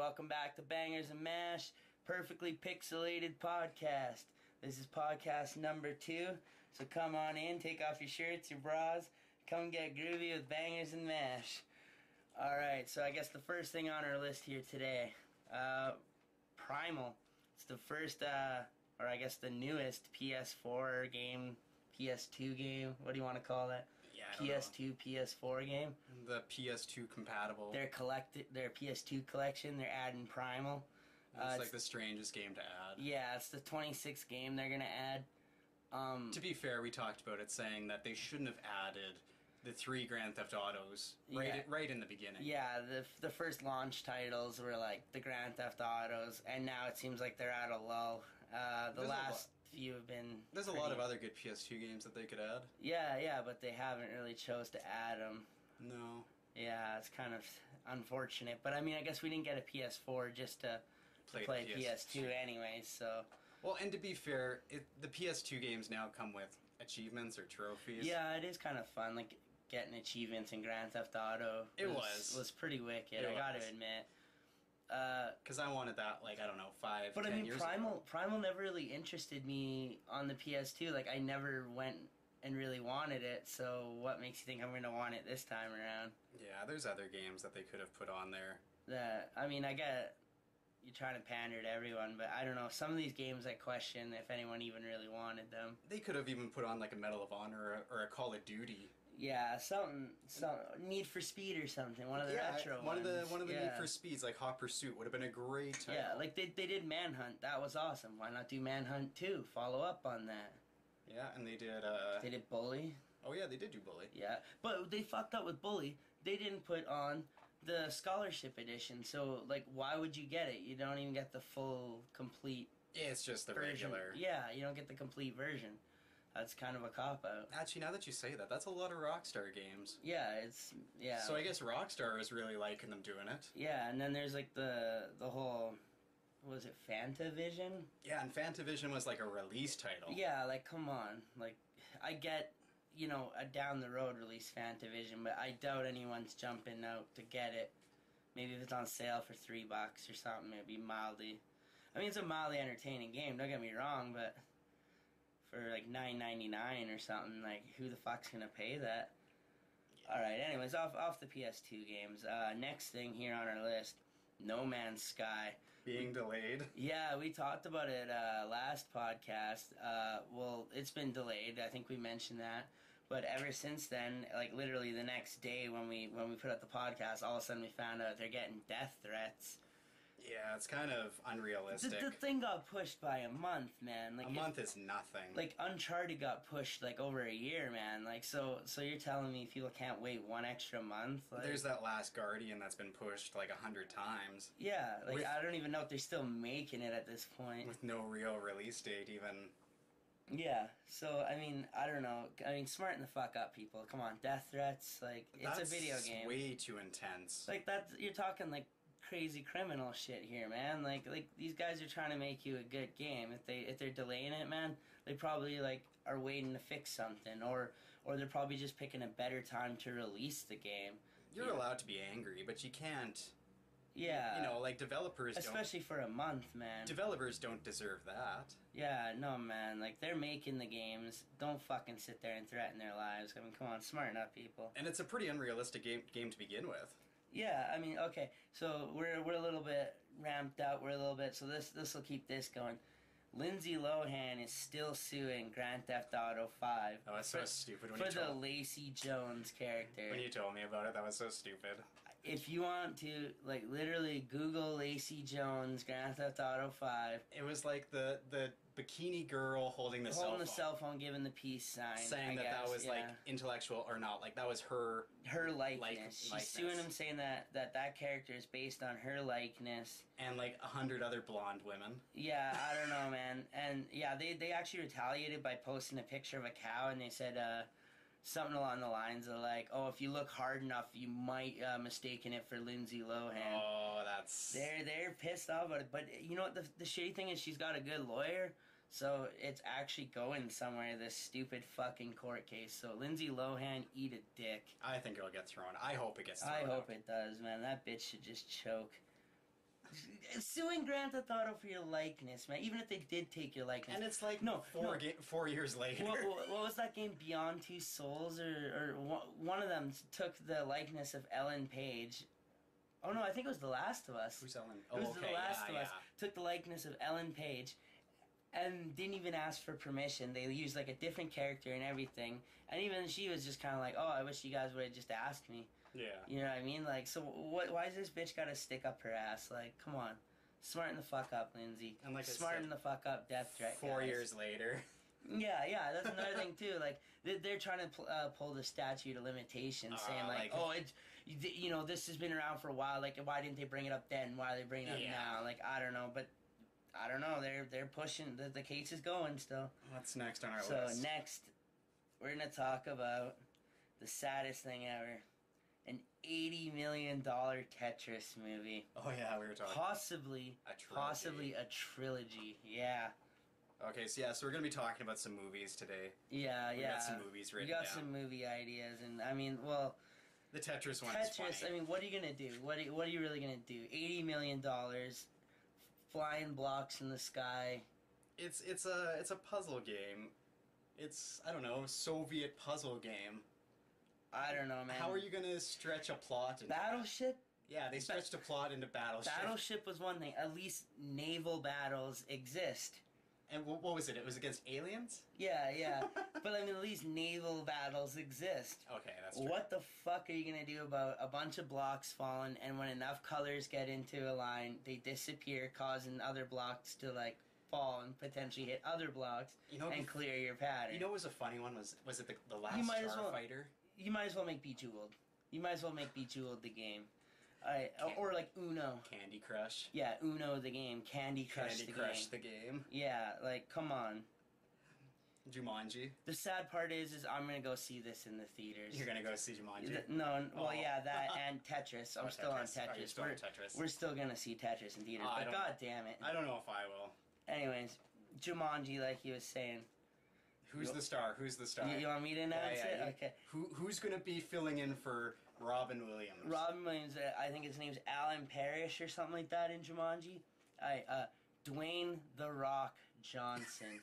welcome back to Bangers and Mash, perfectly pixelated podcast. This is podcast number 2, so come on in, take off your shirts, your bras, come get groovy with Bangers and Mash. Alright, so I guess the first thing on our list here today, Primal. It's the first, or I guess the newest PS4 game, PS2 game, what do you want to call it? Yeah, PS2, PS4 game. The PS2 compatible. Their PS2 collection, they're adding Primal. It's like the strangest game to add. Yeah, it's the 26th game they're going to add. To be fair, we talked about it, saying that they shouldn't have added the 3 Grand Theft Autos right in the beginning. Yeah, the first launch titles were like the Grand Theft Autos, and now it seems like they're at a lull. The last few have been... There's a lot of other good PS2 games that they could add. Yeah, but they haven't really chose to add them. No. Yeah, it's kind of unfortunate. But I mean, I guess we didn't get a PS4 just to play PS2 anyway, so... Well, and to be fair, the PS2 games now come with achievements or trophies. Yeah, it is kind of fun, like getting achievements in Grand Theft Auto. It was pretty wicked, I gotta admit. Because I wanted that, like, I don't know, 5, but 10 I mean, years Primal ago. never really interested me on the PS2. Like, I never went and really wanted it, so what makes you think I'm going to want it this time around? Yeah, there's other games that they could have put on there. I mean, I get you're trying to pander to everyone, but I don't know. Some of these games I question if anyone even really wanted them. They could have even put on, like, a Medal of Honor or a Call of Duty. Yeah, some Need for Speed or something. One of the retro one ones. One of the Need for Speeds, like Hot Pursuit, would have been a great title. Yeah, like they did Manhunt. That was awesome. Why not do Manhunt 2? Follow up on that. Yeah, and they did... They did Bully. Oh yeah, they did do Bully. Yeah, but they fucked up with Bully. They didn't put on the Scholarship Edition, so, like, why would you get it? You don't even get the full, complete Yeah, it's just the version. regular. Yeah, you don't get the complete version. That's kind of a cop-out. Actually, now that you say that, that's a lot of Rockstar games. Yeah, yeah. So I guess Rockstar is really liking them doing it. Yeah, and then there's, like, the whole... Was it Fanta Vision? Yeah, and Fanta Vision was like a release title. Yeah, like, come on. Like, I get, a down-the-road release Fanta Vision, but I doubt anyone's jumping out to get it. Maybe if it's on sale for $3 or something, it'd be mildly... I mean, it's a mildly entertaining game, don't get me wrong, but... For, like, $9.99 or something, like, who the fuck's gonna pay that? Yeah. Alright, anyways, off the PS2 games. Next thing here on our list... No Man's Sky. Being delayed? Yeah, we talked about it last podcast. Well, it's been delayed. I think we mentioned that. But ever since then, like literally the next day when we put out the podcast, all of a sudden we found out they're getting death threats. Yeah, it's kind of unrealistic. The thing got pushed by a month, man. Like a month is nothing. Like Uncharted got pushed like over a year, man. Like so you're telling me people can't wait one extra month? Like, there's that Last Guardian that's been pushed like 100 times. Yeah, like I don't even know if they're still making it at this point. With no real release date even. Yeah, so, I mean, I don't know. I mean, smarten the fuck up, people. Come on, death threats, like, it's a video game. That's way too intense. Like, you're talking, like, crazy criminal shit here, man. Like these guys are trying to make you a good game. If they're delaying it, man, they probably, like, are waiting to fix something, or they're probably just picking a better time to release the game. You're allowed to be angry, but you can't... Yeah. Like, developers especially for a month, man. Developers don't deserve that. Yeah, no, man. Like, they're making the games. Don't fucking sit there and threaten their lives. I mean, come on, smarten up, people. And it's a pretty unrealistic game to begin with. Yeah, I mean, okay, so we're a little bit ramped up, so this will keep this going. Lindsay Lohan is still suing Grand Theft Auto 5. That was so stupid for the Lacey Jones character. When you told me about it, that was so stupid. If you want to, like, literally Google Lacey Jones Grand Theft Auto 5. It was like the bikini girl holding the cell phone, giving the peace sign. Saying that was, like, intellectual, or not, like, that was her likeness. She's suing him, saying that character is based on her likeness. And, like, 100 other blonde women. Yeah, I don't know, man. And, yeah, they actually retaliated by posting a picture of a cow, and they said, something along the lines of, like, oh, if you look hard enough, you might mistaken it for Lindsay Lohan. Oh, that's... They're pissed off about it. But you know what? The shitty thing is she's got a good lawyer, so it's actually going somewhere, this stupid fucking court case. So Lindsay Lohan, eat a dick. I think it'll get thrown. I hope it gets thrown I hope out. it does, man. That bitch should just choke. Suing Grand Theft Auto for your likeness, man. Even if they did take your likeness, And it's like no, 4 years later. What was that game? Beyond Two Souls, or one of them took the likeness of Ellen Page. Oh no, I think it was The Last of Us. Who's Ellen? It was The Last of Us. Took the likeness of Ellen Page, and didn't even ask for permission. They used like a different character and everything, and even she was just kind of like, "Oh, I wish you guys would have just asked me." Yeah. You know what I mean? Like, so why does this bitch gotta stick up her ass? Like, come on. Smarten the fuck up, Lindsay. And like Smarten the fuck up, Death Threat, 4 guys. years later. Yeah, that's another thing, too. Like, they're trying to pull the statute of limitations, saying, like, oh, it's, you know, this has been around for a while. Like, why didn't they bring it up then? Why are they bringing it up now? Like, I don't know. But, I don't know. They're pushing. The case is going still. What's next on our list? So, next, we're going to talk about the saddest thing ever. An $80 million Tetris movie. Oh yeah, we were talking. Possibly a trilogy. Yeah. Okay, so we're gonna be talking about some movies today. Yeah. We got some movies written down. We got some movie ideas, and I mean, well, the Tetris one is funny. I mean, what are you gonna do? What are you really gonna do? $80 million, flying blocks in the sky. It's a puzzle game. It's, I don't know, Soviet puzzle game. I don't know, man. How are you gonna stretch a plot into Battleship? That? Yeah, they stretched a plot into Battleship. Battleship was one thing. At least naval battles exist. And what was it? It was against aliens? Yeah. But I mean, at least naval battles exist. Okay, that's true. What the fuck are you gonna do about a bunch of blocks falling, and when enough colors get into a line, they disappear, causing other blocks to, like, fall and potentially hit other blocks and clear your pattern? You know what was a funny one? Was it the last Starfighter? You might as well make Bejeweled. You might as well make Bejeweled the game. Or like Uno. Candy Crush. Yeah, Uno the game. Candy Crush the game. Yeah, like, come on. Jumanji. The sad part is I'm gonna go see this in the theaters. You're gonna go see Jumanji? That and Tetris. I'm still on Tetris. Oh, you're still on Tetris. We're still gonna see Tetris in theaters, but god damn it. I don't know if I will. Anyways, Jumanji, like he was saying. Who's the star? You want me to announce it? Okay. Who's going to be filling in for Robin Williams? Robin Williams, I think his name's Alan Parrish or something like that in Jumanji. Dwayne The Rock Johnson.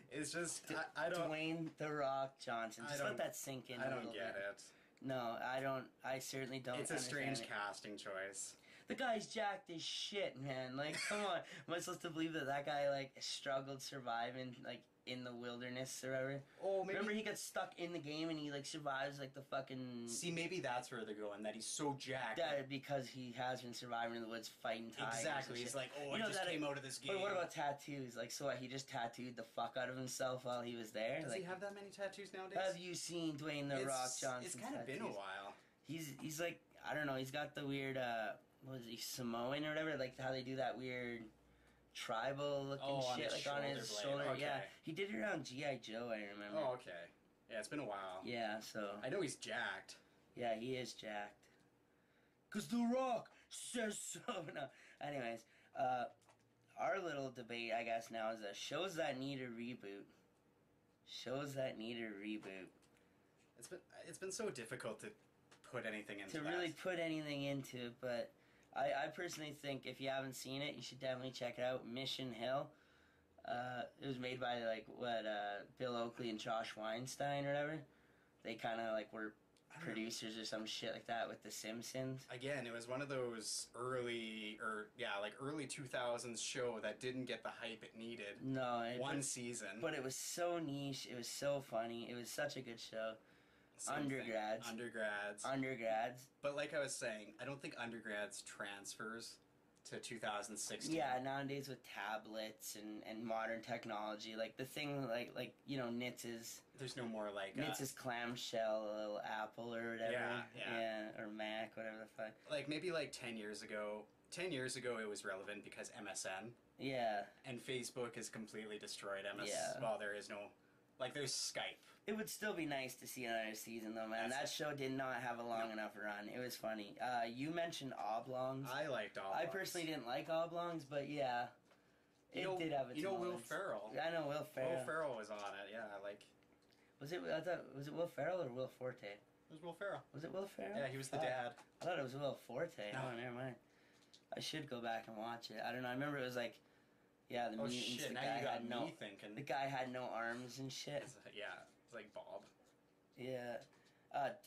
It's just, I don't... Dwayne The Rock Johnson. Just let that sink in I don't get it. No, I don't. I certainly don't. It's a strange casting choice. The guy's jacked as shit, man. Like, come on. Am I supposed to believe that guy, like, struggled surviving, like, in the wilderness or whatever? Oh, maybe... Remember he got stuck in the game and he, like, survives, like, the fucking... See, maybe that's where they're going, that he's so jacked. That because he has been surviving in the woods fighting tigers. Exactly. He's like, I just came out of this game. But what about tattoos? Like, so what, he just tattooed the fuck out of himself while he was there? Does like, he have that many tattoos nowadays? Have you seen Dwayne The Rock Johnson? It's kind of been a while. He's like, I don't know, he's got the weird, what is he, Samoan or whatever? Like, how they do that weird tribal looking shit, like on his shoulder. Okay. Yeah, he did it around G.I. Joe, I remember. Oh, okay. Yeah, it's been a while. Yeah, so... I know he's jacked. Yeah, he is jacked. 'Cause The Rock says so. No. Anyways, our little debate, I guess, now is shows that need a reboot. Shows that need a reboot. It's been so difficult to put anything into to really put anything into it, but I personally think if you haven't seen it, you should definitely check it out. Mission Hill. It was made by Bill Oakley and Josh Weinstein or whatever. They kind of like were producers or some shit like that with The Simpsons. Again, it was one of those early 2000s show that didn't get the hype it needed. No, one season. But it was so niche. It was so funny. It was such a good show. Undergrads. But like I was saying, I don't think undergrads transfers to 2016. Yeah, nowadays with tablets and modern technology, like the thing, like you know, Nitz's. There's no more like Nitz's clamshell, a little Apple or whatever. Yeah, or Mac, whatever the fuck. Like maybe like 10 years ago. 10 years ago, it was relevant because MSN. Yeah. And Facebook has completely destroyed MSN. Yeah. Well, there is no, like, there's Skype. It would still be nice to see another season, though, man. That show did not have a long enough run. It was funny. You mentioned Oblongs. I liked Oblongs. I personally didn't like Oblongs, but yeah, it did have its moments. Will Ferrell. I know Will Ferrell. Will Ferrell was on it. Yeah, like. Was it Will Ferrell or Will Forte? It was Will Ferrell. Was it Will Ferrell? Yeah, he was the dad. I thought it was Will Forte. No. Oh, never mind. I should go back and watch it. I don't know. I remember it was like, yeah, the mutants. Shit, The now guy you got had no. me thinking. The guy had no arms and shit. It's like Bob. Yeah.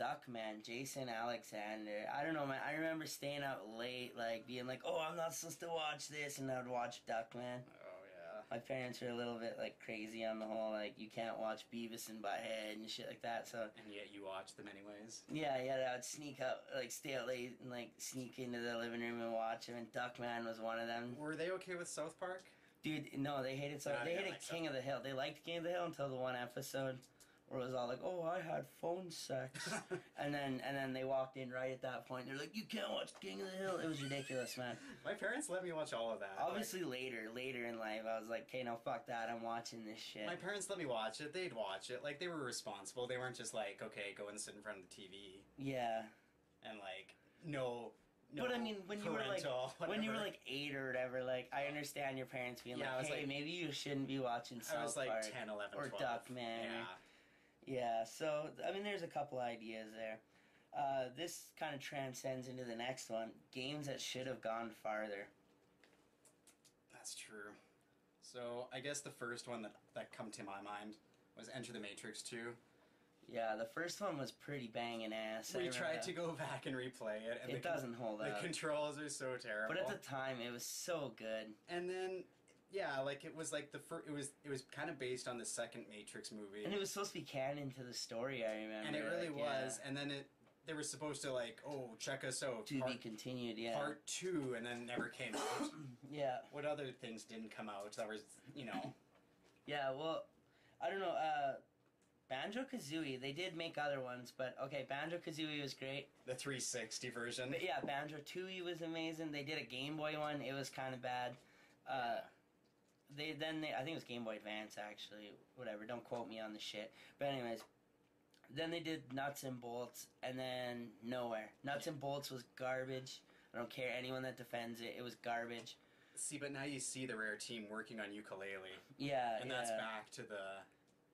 Duckman, Jason Alexander. I don't know, man. I remember staying out late, like, being like, oh, I'm not supposed to watch this, and I would watch Duckman. Oh, yeah. My parents were a little bit, like, crazy on the whole, like, you can't watch Beavis and Butthead and shit like that, so... And yet you watch them anyways. Yeah, I would sneak up, like, stay out late and, like, sneak into the living room and watch them, and Duckman was one of them. Were they okay with South Park? Dude, no, they hated South Park. They hated King of the Hill. They liked King of the Hill until the one episode... where it was all like, oh, I had phone sex. and then they walked in right at that point. They're like, you can't watch King of the Hill. It was ridiculous, man. My parents let me watch all of that. Obviously, later in life, I was like, okay, no, fuck that. I'm watching this shit. My parents let me watch it. They'd watch it. Like, they were responsible. They weren't just like, okay, go and sit in front of the TV. Yeah. And, like, no, but I mean, when parental, you were like 8 or whatever, like I understand your parents being like, hey, maybe you shouldn't be watching South Park. I was like 10, 11, or 12. Duckman. Yeah. Yeah, so, I mean, there's a couple ideas there. This kind of transcends into the next one. Games that should have gone farther. That's true. So, I guess the first one that come to my mind was Enter the Matrix 2. Yeah, the first one was pretty banging ass. We tried to go back and replay it. And it doesn't hold up. The controls are so terrible. But at the time, it was so good. And then... yeah, like it was like it was kind of based on the second Matrix movie, and it was supposed to be canon to the story. I remember, and it really was. And then they were supposed to like, oh, check us out, to be continued. Yeah, part 2, and then never came out. Yeah. What other things didn't come out? That was, Yeah, well, I don't know. BanjoKazooie, they did make other ones, but okay, BanjoKazooie was great. The 360 version. But yeah, BanjoTooie was amazing. They did a Game Boy one. It was kind of bad. I think it was Game Boy Advance, actually. Whatever, don't quote me on the shit. But anyways, then they did Nuts and Bolts, and then nowhere. Nuts and Bolts was garbage. I don't care anyone that defends it. It was garbage. See, but now you see the Rare team working on Ukulele. Yeah, and that's back to the...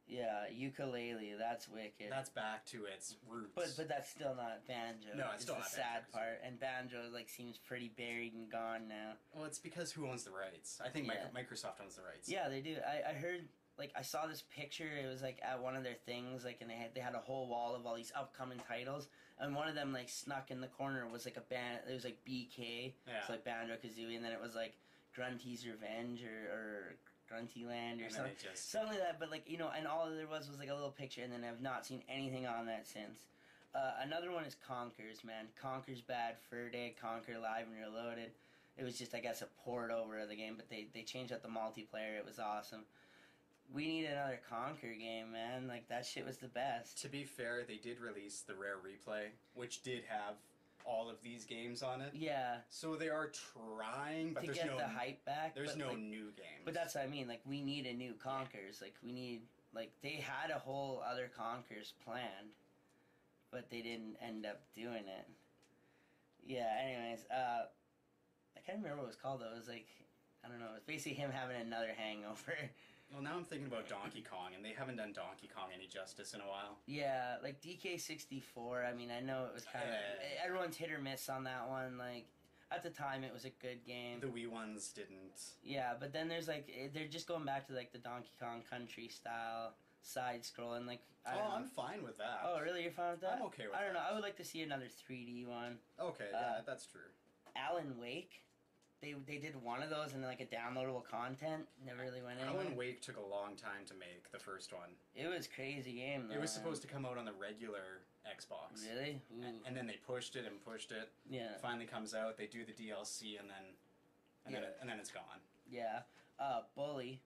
yeah, Ukulele, that's wicked. That's back to its roots. But that's still not Banjo. No, it's still not the sad part. And Banjo like seems pretty buried and gone now. Well, it's because who owns the rights? I think Microsoft owns the rights. Yeah, they do. I heard, like, I saw this picture. It was like at one of their things, like, and they had a whole wall of all these upcoming titles. And one of them like snuck in the corner was like a band. It was like BK. Yeah. It's like BanjoKazooie, and then it was like Grunty's Revenge or Gruntyland or something. Something like that, but like, and all there was like a little picture, and then I've not seen anything on that since. Another one is Conker's, man. Conker's bad. Fur Day, Conker Live and Reloaded. It was just, I guess, a port over of the game, but they changed out the multiplayer. It was awesome. We need another Conker game, man. Like, that shit was the best. To be fair, they did release the Rare Replay, which did have all of these games on it. Yeah. So they are trying, but to there's get no the hype back. There's no new games. But that's what I mean. Like, we need a new Conkers. Like, we need... like, they had a whole other Conkers planned, but they didn't end up doing it. Yeah, anyways, I can't remember what it was called, though. It was like, I don't know, it was basically him having another hangover. Well, now I'm thinking about Donkey Kong, and they haven't done Donkey Kong any justice in a while. Yeah, like DK64, I mean, I know it was kind of... everyone's hit or miss on that one, like... At the time, it was a good game. The Wii ones didn't. Yeah, but then there's like... they're just going back to like the Donkey Kong Country style side-scrolling, like... I'm fine with that. Oh, really? You're fine with that? I'm okay with that. I don't know. I would like to see another 3D one. Okay, yeah, that's true. Alan Wake... They did one of those and like a downloadable content. Never really went anywhere. Alan Wake took a long time to make, the first one. It was a crazy game, though. It was supposed to come out on the regular Xbox. Really? And then they pushed it and pushed it. Yeah. It finally comes out, they do the DLC, and then it's gone. Yeah. Bully.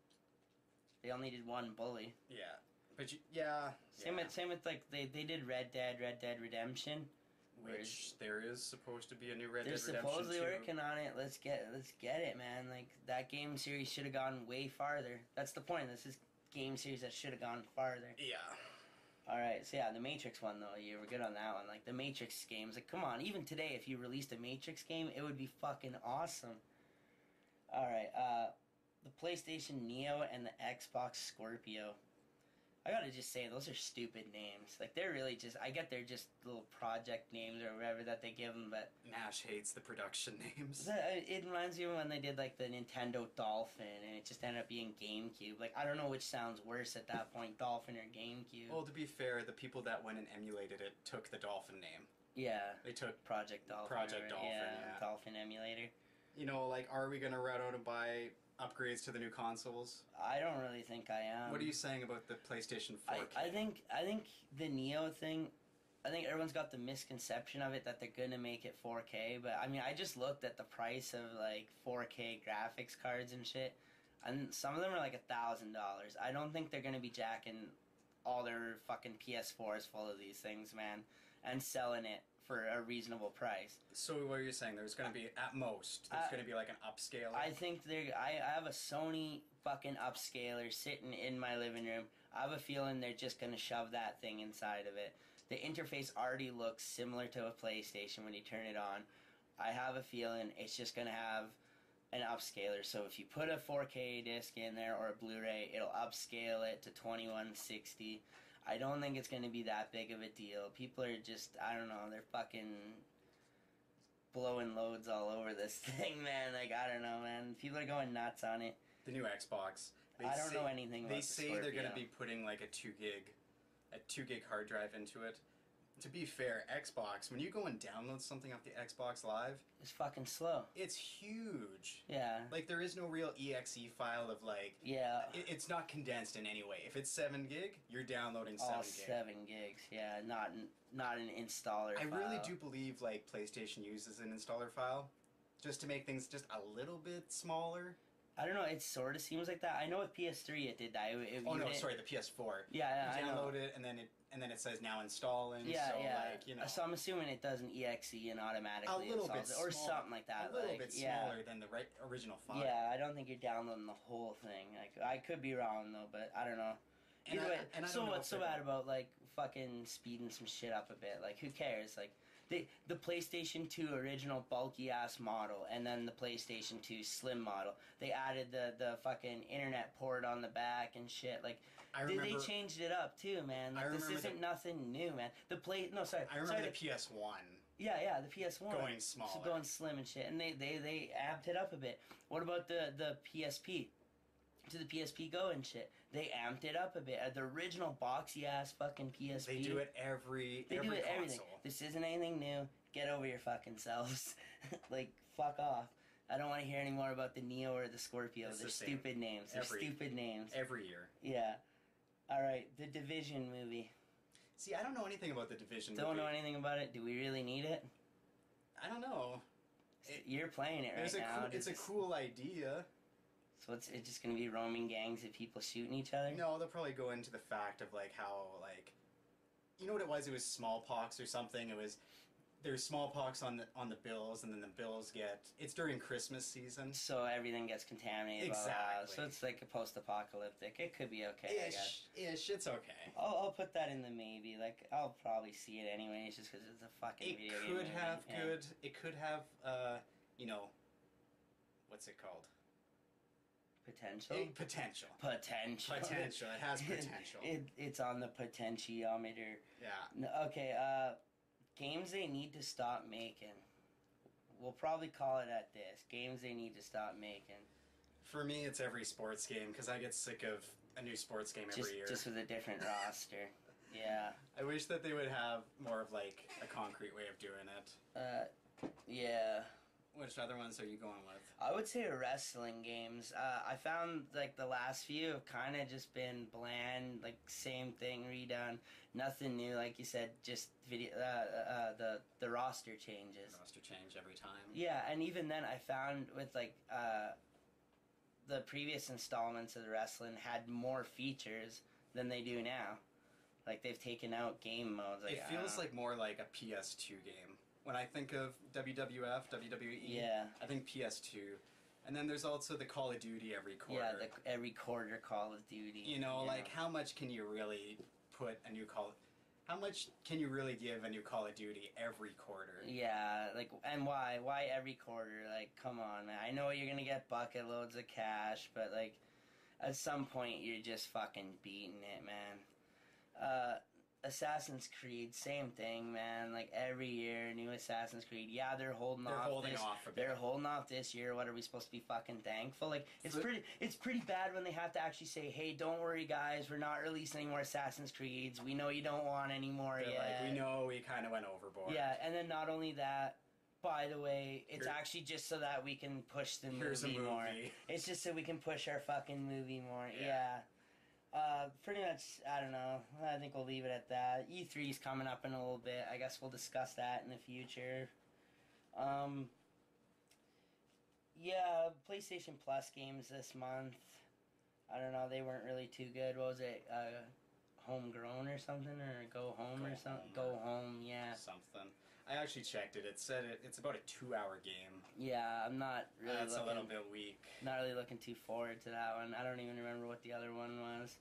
They only did one Bully. Yeah. But Same with like they did Red Dead Redemption. Which there is supposed to be a new Red Dead Redemption 2. They're supposedly working on it. Let's get it, man. Like, that game series should have gone way farther. That's the point. This is game series that should have gone farther. Yeah. Alright, so yeah, the Matrix one, though, you were good on that one. Like, the Matrix games, like, come on, even today, if you released a Matrix game, it would be fucking awesome. Alright, the PlayStation Neo and the Xbox Scorpio. I gotta just say, those are stupid names. Like, they're really just... I get they're just little project names or whatever that they give them, but... Nash hates the production names. It reminds me of when they did, like, the Nintendo Dolphin, and it just ended up being GameCube. Like, I don't know which sounds worse at that point, Dolphin or GameCube. Well, to be fair, the people that went and emulated it took the Dolphin name. Yeah. They took Project Dolphin. Yeah, Dolphin emulator. You know, like, are we gonna run out and buy upgrades to the new consoles? I don't really think I am. What are you saying about the PlayStation 4K? I think the Neo thing, I think everyone's got the misconception of it that they're gonna make it 4K, but I mean, I just looked at the price of like 4K graphics cards and shit, and some of them are like $1,000. I don't think they're gonna be jacking all their fucking PS4s full of these things, man, and selling it for a reasonable price. So what are you saying? There's going to be, at most, there's going to be like an upscaler? I think I have a Sony fucking upscaler sitting in my living room. I have a feeling they're just going to shove that thing inside of it. The interface already looks similar to a PlayStation when you turn it on. I have a feeling it's just going to have an upscaler. So if you put a 4K disc in there or a Blu-ray, it'll upscale it to 2160. I don't think it's going to be that big of a deal. People are just, I don't know, they're fucking blowing loads all over this thing, man. Like, I don't know, man. People are going nuts on it. The new Xbox. I don't know anything about They the say Scorpio. they're going to be putting like a 2 gig hard drive into it. To be fair, Xbox, when you go and download something off the Xbox Live, it's fucking slow. It's huge. Yeah. Like, there is no real exe file of, like... Yeah. It's not condensed in any way. If it's 7 gig, you're downloading 7 all gig. 7 gigs, yeah. Not an installer file. I really do believe, like, PlayStation uses an installer file just to make things just a little bit smaller. I don't know, it sort of seems like that. I know with PS3 it did that. The PS4. Yeah, you I know. download it, and then it says now installing. Yeah, so, yeah. Like, you know, so I'm assuming it does an exe and automatically a little bit installs it, or small, something like that. A little like, bit smaller than the original file. Yeah, I don't think you're downloading the whole thing. Like, I could be wrong though, but I don't know. Either way, so what's so bad about like fucking speeding some shit up a bit? Like, who cares? Like, the PlayStation 2 original bulky ass model and then the PlayStation 2 slim model. They added the fucking internet port on the back and shit. Like, they changed it up too, man. Like, this isn't nothing new, man. I remember the PS1. Yeah, the PS1 going smaller, going slim and shit, and they amped it up a bit. What about the PSP? To the PSP Go and shit, they amped it up a bit. The original boxy ass fucking PSP. They do it every everything. console. This isn't anything new. Get over your fucking selves. Like, fuck off. I don't want to hear any more about the Neo or the Scorpio. They're stupid names. They're stupid names. Every year. Yeah. Alright, the Division movie. See, I don't know anything about the Division movie. Don't know anything about it? Do we really need it? I don't know. You're playing it right now. It's a cool idea. So it's just going to be roaming gangs of people shooting each other? No, they'll probably go into the fact of, like, how, like... You know what it was? It was smallpox or something. It was... There's smallpox on the bills, and then the bills get... It's during Christmas season. So everything gets contaminated. Exactly. So it's like a post-apocalyptic. It could be okay, I guess. Ish, it's okay. I'll put that in the maybe. Like, I'll probably see it anyways, just because it's a fucking video game movie. It could have, you know... What's it called? Potential? Potential. Potential. It has potential. It's on the potentiometer. Yeah. Okay, games they need to stop making. We'll probably call it at this. Games they need to stop making. For me, it's every sports game, because I get sick of a new sports game every year. Just with a different roster. Yeah. I wish that they would have more of, like, a concrete way of doing it. Yeah. Which other ones are you going with? I would say wrestling games. I found, like, the last few have kind of just been bland, like, same thing redone. Nothing new, like you said, just video. The roster changes. Roster change every time. Yeah, and even then I found with, like, the previous installments of the wrestling had more features than they do now. Like, they've taken out game modes. Like, it feels like more like a PS2 game. When I think of WWF, WWE, yeah. I think PS2. And then there's also the Call of Duty every quarter. Yeah, every quarter Call of Duty. You know, like, how much can you really put a new how much can you really give a new Call of Duty every quarter? Yeah, like, and why? Why every quarter? Like, come on, man. I know you're gonna get bucket loads of cash, but, like, at some point you're just fucking beating it, man. Assassin's Creed, same thing, man. Like every year, new Assassin's Creed. Yeah, they're holding off. They're holding off this year. What are we supposed to be fucking thankful? Like it's pretty bad when they have to actually say, "Hey, don't worry, guys. We're not releasing any more Assassin's Creeds. We know you don't want any more yet. Like, we know we kind of went overboard." Yeah, and then not only that. By the way, it's actually just so that we can push the movie more. It's just so we can push our fucking movie more. Yeah. Pretty much, I don't know. I think we'll leave it at that. E3's coming up in a little bit. I guess we'll discuss that in the future. Yeah, PlayStation Plus games this month. I don't know, they weren't really too good. What was it? Homegrown or something? Or Go Home or something? Go Home, yeah. Something. I actually checked it. It said it's about a 2-hour game. Yeah, I'm not really That's a little bit weak. Not really looking too forward to that one. I don't even remember what the other one was.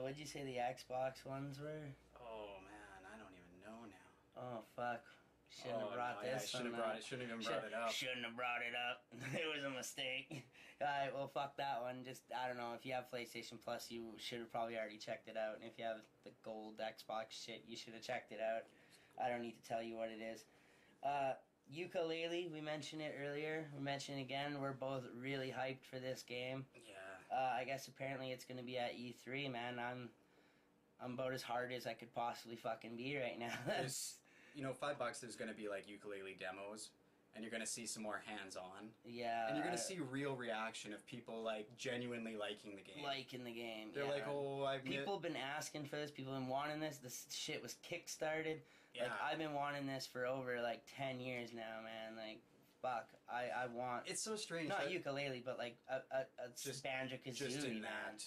What'd you say the Xbox ones were? Oh, man, I don't even know now. Oh, fuck. Shouldn't have brought this shouldn't have even brought it up. Shouldn't have brought it up. It was a mistake. Alright, well, fuck that one. Just, I don't know, if you have PlayStation Plus, you should have probably already checked it out. And if you have the gold Xbox shit, you should have checked it out. I don't need to tell you what it is. Ukulele, we mentioned it earlier. We mentioned it again. We're both really hyped for this game. Yeah. I guess apparently it's going to be at E3, man. I'm about as hard as I could possibly fucking be right now. $5, there's going to be, like, ukulele demos, and you're going to see some more hands-on. Yeah. And you're going to see real reaction of people, like, genuinely liking the game. They're like, oh, People have been asking for this. People have been wanting this. This shit was kickstarted. Yeah. Like, I've been wanting this for over, like, 10 years now, man. Like, fuck. I want... It's so strange. Not ukulele, but, like, a BanjoKazooie, just in man. that.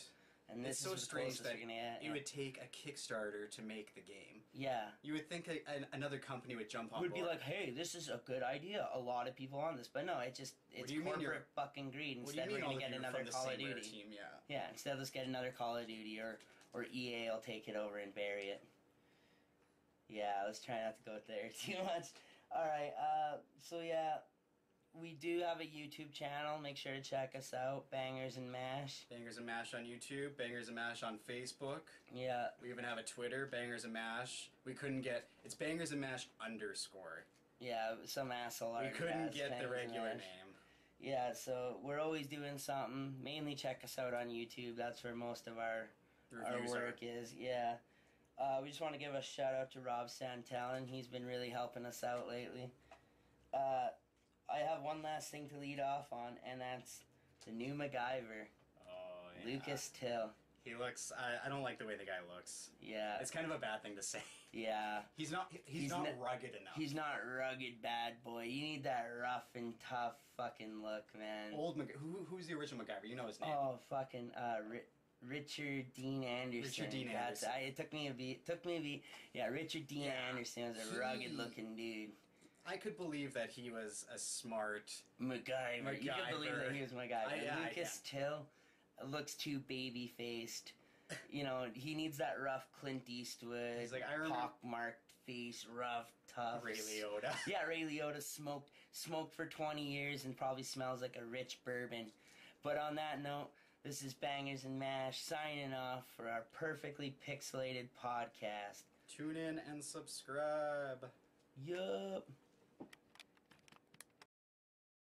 And this is so strange that it would take a Kickstarter to make the game. Yeah. You would think another company would jump on board. Would be like, hey, this is a good idea. A lot of people on this. But no, it's corporate fucking greed. Instead, we're going to get another Call of Duty. Team, yeah. Yeah, instead let's get another Call of Duty or EA will take it over and bury it. Yeah, let's try not to go there too much. Alright, so yeah, we do have a YouTube channel. Make sure to check us out. Bangerz and Mash. Bangerz and Mash on YouTube. Bangerz and Mash on Facebook. Yeah. We even have a Twitter. Bangerz and Mash. We couldn't get... It's Bangerz and Mash _ Yeah, some asshole. We couldn't get the regular name. Yeah, so we're always doing something. Mainly check us out on YouTube. That's where most of our work is. Yeah. We just want to give a shout out to Rob Santallan. He's been really helping us out lately. I have one last thing to lead off on, and that's the new MacGyver. Oh, yeah. Lucas Till. He looks... I don't like the way the guy looks. Yeah. It's kind of a bad thing to say. Yeah. He's not rugged enough. He's not rugged bad boy. You need that rough and tough fucking look, man. Who's the original MacGyver? You know his name. Oh, fucking... Richard Dean Anderson. It took me a beat. Yeah, Richard Dean Anderson was a rugged-looking dude. I could believe that he was a smart... MacGyver. You could believe that he was MacGyver. Lucas Till looks too baby-faced. You know, he needs that rough Clint Eastwood, he's like, pockmarked face, rough, tough. Ray Liotta. Yeah, Ray Liotta smoked for 20 years and probably smells like a rich bourbon. But on that note... This is Bangerz and Mash signing off for our perfectly pixelated podcast. Tune in and subscribe. Yup.